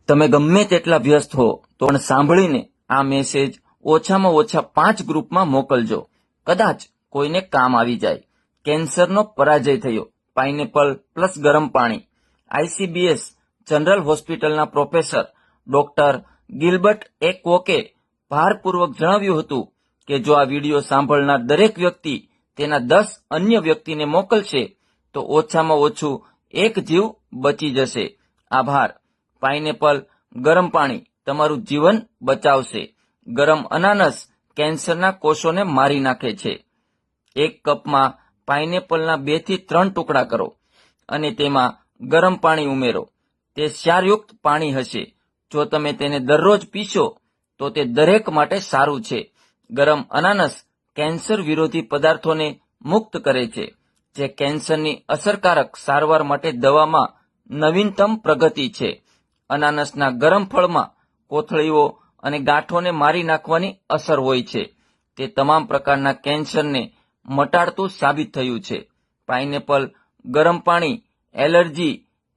તમે ગમે તેટલા વ્યસ્ત હો તો પણ સાંભળીને આ મેસેજ ઓછામાં ઓછા 5 ગ્રુપમાં મોકલજો. કદાચ કોઈને કામ આવી જાય. કેન્સરનો પરાજય થયો. પાઇનેપલ પ્લસ ગરમ પાણી. ICBS જનરલ હોસ્પિટલના પ્રોફેસર ડોક્ટર ગિલબર્ટ એ કોકે ભારપૂર્વક જણાવ્યું હતું કે જો આ વિડીયો સાંભળનાર દરેક વ્યક્તિ તેના 10 અન્ય વ્યક્તિને મોકલશે તો ઓછામાં ઓછું એક જીવ બચી જશે. આભાર. પાઇનેપલ ગરમ પાણી તમારું જીવન બચાવશે. ગરમ અનાનસ કેન્સરના કોષોને મારી નાખે છે. 1 કપમાં પાઇનેપલના 2 થી 3 ટુકડા કરો અને તેમાં ગરમ પાણી ઉમેરો. તે ક્ષારયુક્ત પાણી હશે. જો તમે તેને દરરોજ પીશો તો તે દરેક માટે સારું છે. ગરમ અનાનસ કેન્સર વિરોધી પદાર્થોને મુક્ત કરે છે, જે કેન્સરની અસરકારક સારવાર માટે દવામાં નવીનતમ પ્રગતિ છે. અનાનસના ગરમ ફળમાં કોથળીઓ અને ગાંઠોને મારી નાખવાની અસર હોય છે. તે તમામ પ્રકારના કેન્સરને મટાડતું સાબિત થયું છે. પાઇનેપલ ગરમ પાણી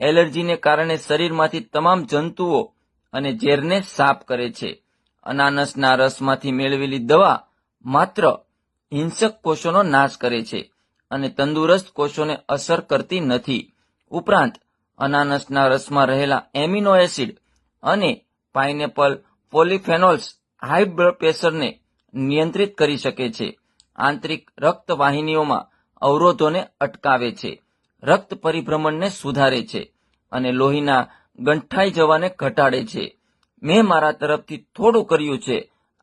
એલર્જીને કારણે શરીરમાંથી તમામ જંતુઓ અને ઝેરને સાફ કરે છે. અનાનસના રસમાંથી મેળવેલી દવા માત્ર હિંસક કોષોનો નાશ કરે છે અને તંદુરસ્ત કોષોને અસર કરતી નથી. ઉપરાંત અનાનસના રસમાં રહેલા એમિનો એસિડ અને પાઇનેપલ પોલિફેનોલ્સ હાઈ બ્લડ પ્રેશરને નિયંત્રિત કરી શકે છે. આંતરિક રક્ત વાહિનીઓમાં અવરોધોને અટકાવે છે, રક્ત પરિભ્રમણને સુધારે છે અને લોહીના ગંઠાઈ જવાને ઘટાડે છે. મેં મારા તરફથી થોડું કર્યું છે.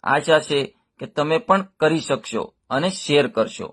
આશા છે કે તમે પણ કરી શકશો અને શેર કરશો.